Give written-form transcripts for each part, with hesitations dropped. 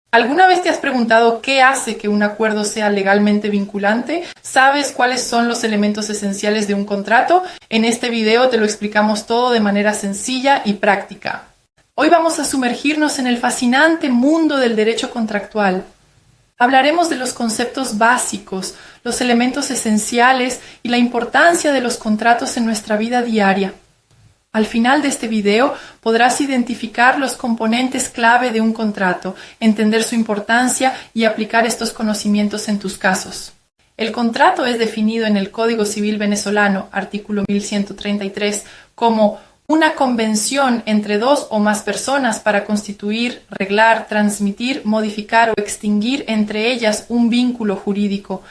¿Alguna vez te has preguntado qué hace que un acuerdo sea legalmente vinculante? ¿Sabes cuáles son los elementos esenciales de un contrato? En este video te lo explicamos todo de manera sencilla y práctica. Hoy vamos a sumergirnos en el fascinante mundo del derecho contractual. Hablaremos de los conceptos básicos, los elementos esenciales y la importancia de los contratos en nuestra vida diaria. Al final de este video podrás identificar los componentes clave de un contrato, entender su importancia y aplicar estos conocimientos en tus casos. El contrato es definido en el Código Civil venezolano, artículo 1133, como una convención entre dos o más personas para constituir, reglar, transmitir, modificar o extinguir entre ellas un vínculo jurídico.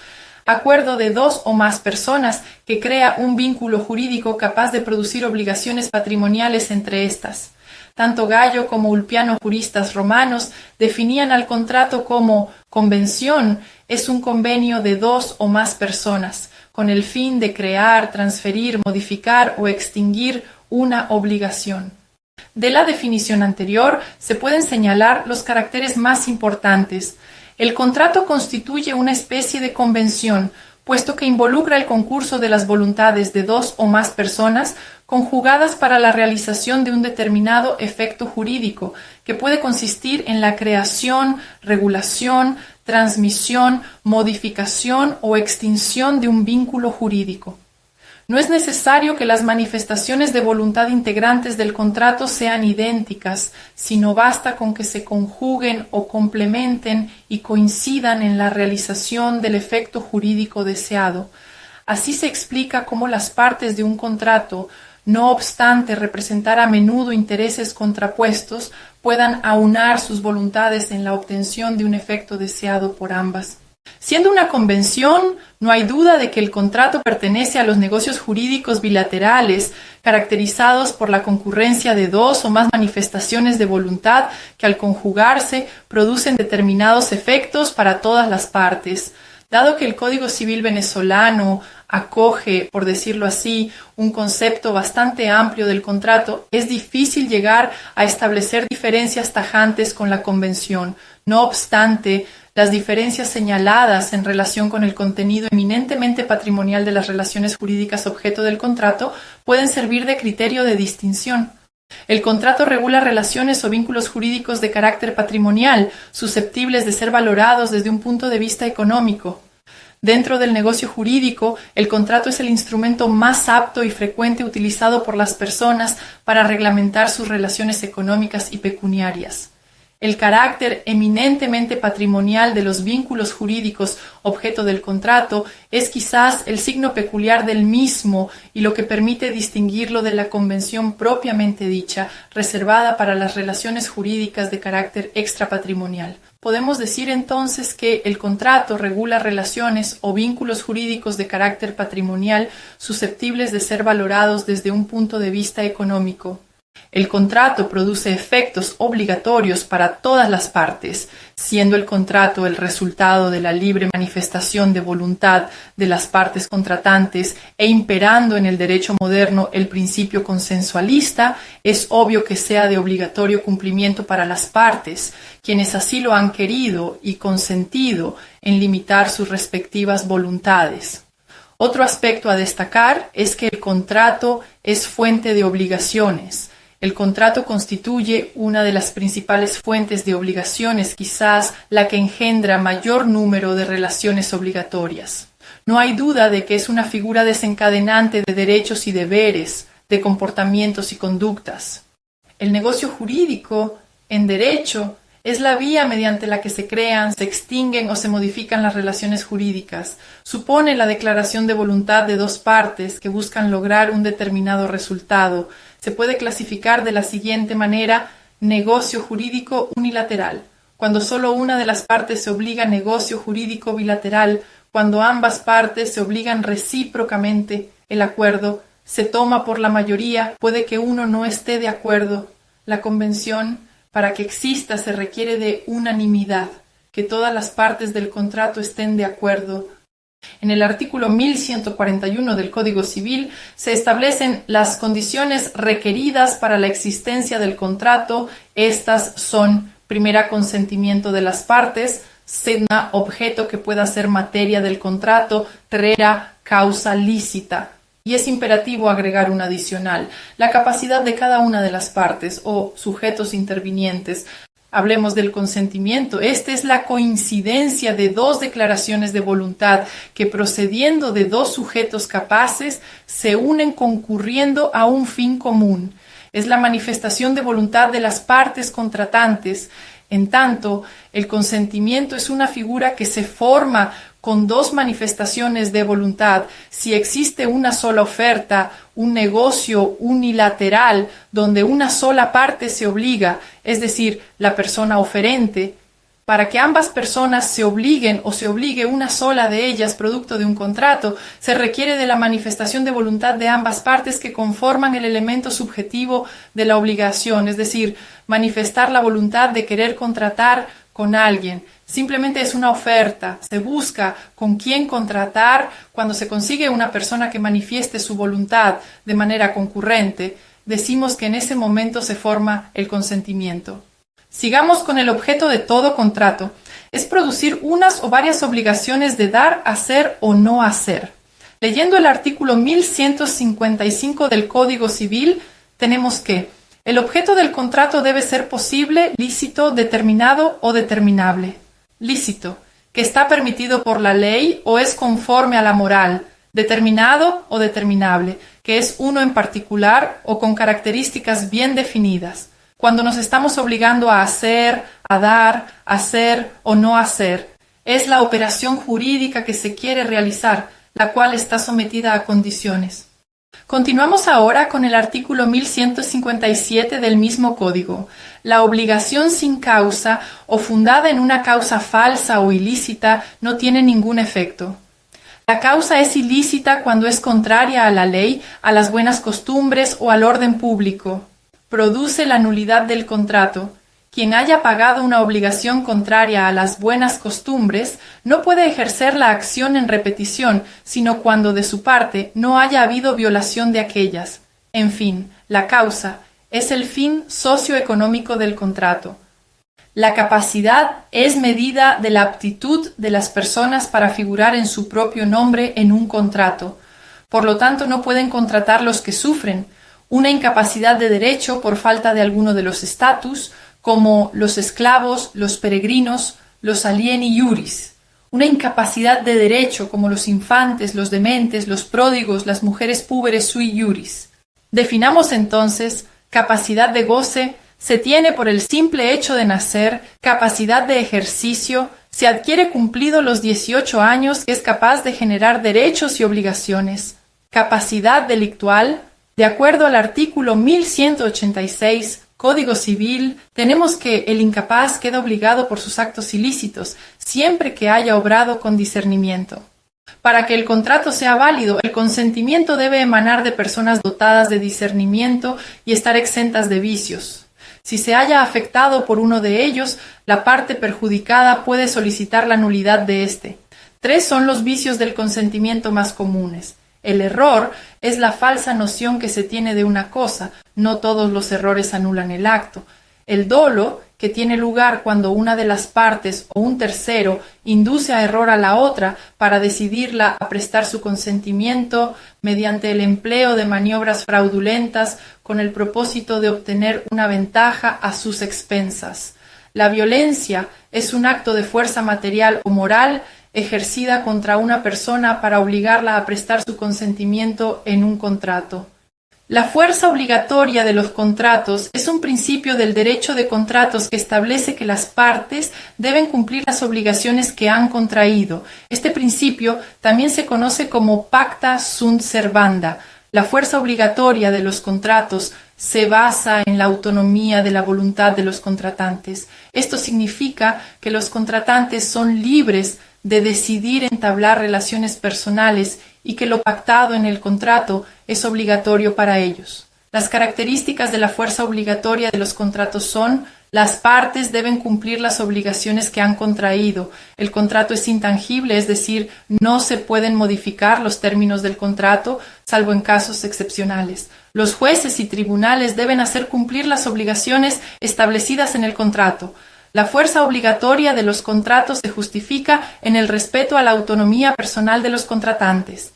Acuerdo de dos o más personas que crea un vínculo jurídico capaz de producir obligaciones patrimoniales entre estas. Tanto Gallo como Ulpiano, juristas romanos, definían al contrato como convención es un convenio de dos o más personas, con el fin de crear, transferir, modificar o extinguir una obligación. De la definición anterior se pueden señalar los caracteres más importantes. El contrato constituye una especie de convención, puesto que involucra el concurso de las voluntades de dos o más personas conjugadas para la realización de un determinado efecto jurídico, que puede consistir en la creación, regulación, transmisión, modificación o extinción de un vínculo jurídico. No es necesario que las manifestaciones de voluntad integrantes del contrato sean idénticas, sino basta con que se conjuguen o complementen y coincidan en la realización del efecto jurídico deseado. Así se explica cómo las partes de un contrato, no obstante representar a menudo intereses contrapuestos, puedan aunar sus voluntades en la obtención de un efecto deseado por ambas. Siendo una convención, no hay duda de que el contrato pertenece a los negocios jurídicos bilaterales, caracterizados por la concurrencia de dos o más manifestaciones de voluntad que al conjugarse producen determinados efectos para todas las partes. Dado que el Código Civil venezolano acoge, por decirlo así, un concepto bastante amplio del contrato, es difícil llegar a establecer diferencias tajantes con la convención. No obstante, las diferencias señaladas en relación con el contenido eminentemente patrimonial de las relaciones jurídicas objeto del contrato pueden servir de criterio de distinción. El contrato regula relaciones o vínculos jurídicos de carácter patrimonial, susceptibles de ser valorados desde un punto de vista económico. Dentro del negocio jurídico, el contrato es el instrumento más apto y frecuente utilizado por las personas para reglamentar sus relaciones económicas y pecuniarias. El carácter eminentemente patrimonial de los vínculos jurídicos objeto del contrato es quizás el signo peculiar del mismo y lo que permite distinguirlo de la convención propiamente dicha, reservada para las relaciones jurídicas de carácter extrapatrimonial. Podemos decir entonces que el contrato regula relaciones o vínculos jurídicos de carácter patrimonial susceptibles de ser valorados desde un punto de vista económico. El contrato produce efectos obligatorios para todas las partes, siendo el contrato el resultado de la libre manifestación de voluntad de las partes contratantes e imperando en el derecho moderno el principio consensualista, es obvio que sea de obligatorio cumplimiento para las partes, quienes así lo han querido y consentido en limitar sus respectivas voluntades. Otro aspecto a destacar es que el contrato es fuente de obligaciones. El contrato constituye una de las principales fuentes de obligaciones, quizás la que engendra mayor número de relaciones obligatorias. No hay duda de que es una figura desencadenante de derechos y deberes, de comportamientos y conductas. El negocio jurídico, en derecho, es la vía mediante la que se crean, se extinguen o se modifican las relaciones jurídicas. Supone la declaración de voluntad de dos partes que buscan lograr un determinado resultado. Se puede clasificar de la siguiente manera: negocio jurídico unilateral, cuando solo una de las partes se obliga a negocio jurídico bilateral, cuando ambas partes se obligan recíprocamente. El acuerdo se toma por la mayoría, puede que uno no esté de acuerdo. La convención, para que exista, se requiere de unanimidad, que todas las partes del contrato estén de acuerdo. En el artículo 1141 del Código Civil se establecen las condiciones requeridas para la existencia del contrato. Estas son: Primera, consentimiento de las partes. Segunda, objeto que pueda ser materia del contrato. Tercera, causa lícita. Y es imperativo agregar un adicional: la capacidad de cada una de las partes o sujetos intervinientes. Hablemos del consentimiento. Esta es la coincidencia de dos declaraciones de voluntad que, procediendo de dos sujetos capaces, se unen concurriendo a un fin común. Es la manifestación de voluntad de las partes contratantes. En tanto, el consentimiento es una figura que se forma con dos manifestaciones de voluntad. Si existe una sola oferta, un negocio unilateral donde una sola parte se obliga, es decir, la persona oferente, para que ambas personas se obliguen o se obligue una sola de ellas producto de un contrato, se requiere de la manifestación de voluntad de ambas partes que conforman el elemento subjetivo de la obligación, es decir, manifestar la voluntad de querer contratar con alguien. Simplemente es una oferta, se busca con quién contratar. Cuando se consigue una persona que manifieste su voluntad de manera concurrente, decimos que en ese momento se forma el consentimiento. Sigamos con el objeto de todo contrato. Es producir unas o varias obligaciones de dar, hacer o no hacer. Leyendo el artículo 1155 del Código Civil, tenemos que el objeto del contrato debe ser posible, lícito, determinado o determinable. Lícito, que está permitido por la ley o es conforme a la moral. Determinado o determinable, que es uno en particular o con características bien definidas. Cuando nos estamos obligando a hacer, a dar, hacer o no hacer, es la operación jurídica que se quiere realizar, la cual está sometida a condiciones. Continuamos ahora con el artículo 1157 del mismo Código. La obligación sin causa o fundada en una causa falsa o ilícita no tiene ningún efecto. La causa es ilícita cuando es contraria a la ley, a las buenas costumbres o al orden público. Produce la nulidad del contrato. Quien haya pagado una obligación contraria a las buenas costumbres no puede ejercer la acción en repetición, sino cuando de su parte no haya habido violación de aquellas. En fin, la causa es el fin socioeconómico del contrato. La capacidad es medida de la aptitud de las personas para figurar en su propio nombre en un contrato. Por lo tanto, no pueden contratar los que sufren una incapacidad de derecho por falta de alguno de los estatus, como los esclavos, los peregrinos, los alieni iuris. Una incapacidad de derecho como los infantes, los dementes, los pródigos, las mujeres púberes sui iuris. Definamos entonces: capacidad de goce se tiene por el simple hecho de nacer, capacidad de ejercicio se adquiere cumplido los 18 años, que es capaz de generar derechos y obligaciones. Capacidad delictual, de acuerdo al artículo 1186 Código Civil, tenemos que el incapaz queda obligado por sus actos ilícitos, siempre que haya obrado con discernimiento. Para que el contrato sea válido, el consentimiento debe emanar de personas dotadas de discernimiento y estar exentas de vicios. Si se haya afectado por uno de ellos, la parte perjudicada puede solicitar la nulidad de éste. 3 son los vicios del consentimiento más comunes. El error es la falsa noción que se tiene de una cosa. No todos los errores anulan el acto. El dolo, que tiene lugar cuando una de las partes o un tercero induce a error a la otra para decidirla a prestar su consentimiento mediante el empleo de maniobras fraudulentas con el propósito de obtener una ventaja a sus expensas. La violencia es un acto de fuerza material o moral ejercida contra una persona para obligarla a prestar su consentimiento en un contrato. La fuerza obligatoria de los contratos es un principio del derecho de contratos que establece que las partes deben cumplir las obligaciones que han contraído. Este principio también se conoce como pacta sunt servanda. La fuerza obligatoria de los contratos se basa en la autonomía de la voluntad de los contratantes. Esto significa que los contratantes son libres de decidir entablar relaciones personales y que lo pactado en el contrato es obligatorio para ellos. Las características de la fuerza obligatoria de los contratos son: las partes deben cumplir las obligaciones que han contraído. El contrato es intangible, es decir, no se pueden modificar los términos del contrato, salvo en casos excepcionales. Los jueces y tribunales deben hacer cumplir las obligaciones establecidas en el contrato. La fuerza obligatoria de los contratos se justifica en el respeto a la autonomía personal de los contratantes.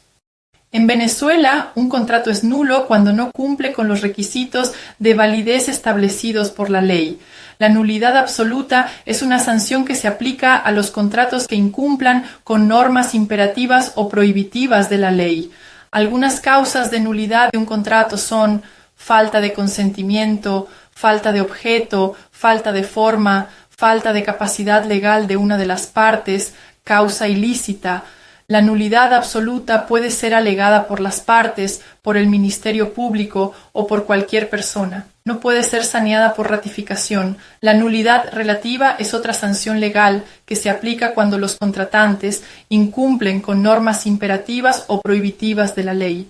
En Venezuela, un contrato es nulo cuando no cumple con los requisitos de validez establecidos por la ley. La nulidad absoluta es una sanción que se aplica a los contratos que incumplan con normas imperativas o prohibitivas de la ley. Algunas causas de nulidad de un contrato son falta de consentimiento, falta de objeto, falta de forma, falta de capacidad legal de una de las partes, causa ilícita. La nulidad absoluta puede ser alegada por las partes, por el Ministerio Público o por cualquier persona. No puede ser saneada por ratificación. La nulidad relativa es otra sanción legal que se aplica cuando los contratantes incumplen con normas imperativas o prohibitivas de la ley.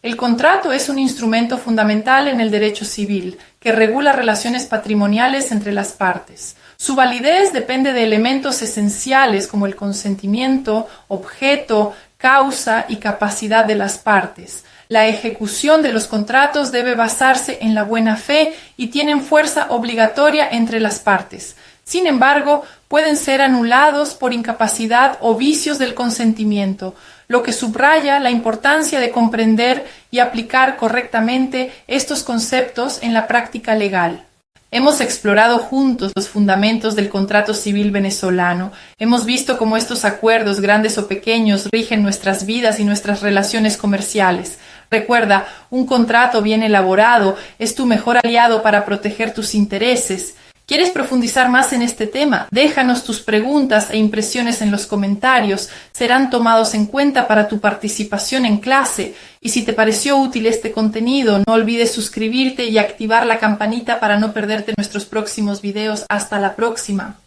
El contrato es un instrumento fundamental en el derecho civil que regula relaciones patrimoniales entre las partes. Su validez depende de elementos esenciales como el consentimiento, objeto, causa y capacidad de las partes. La ejecución de los contratos debe basarse en la buena fe y tienen fuerza obligatoria entre las partes. Sin embargo, pueden ser anulados por incapacidad o vicios del consentimiento, lo que subraya la importancia de comprender y aplicar correctamente estos conceptos en la práctica legal. Hemos explorado juntos los fundamentos del contrato civil venezolano. Hemos visto cómo estos acuerdos, grandes o pequeños, rigen nuestras vidas y nuestras relaciones comerciales. Recuerda, un contrato bien elaborado es tu mejor aliado para proteger tus intereses. ¿Quieres profundizar más en este tema? Déjanos tus preguntas e impresiones en los comentarios. Serán tomados en cuenta para tu participación en clase. Y si te pareció útil este contenido, no olvides suscribirte y activar la campanita para no perderte nuestros próximos videos. Hasta la próxima.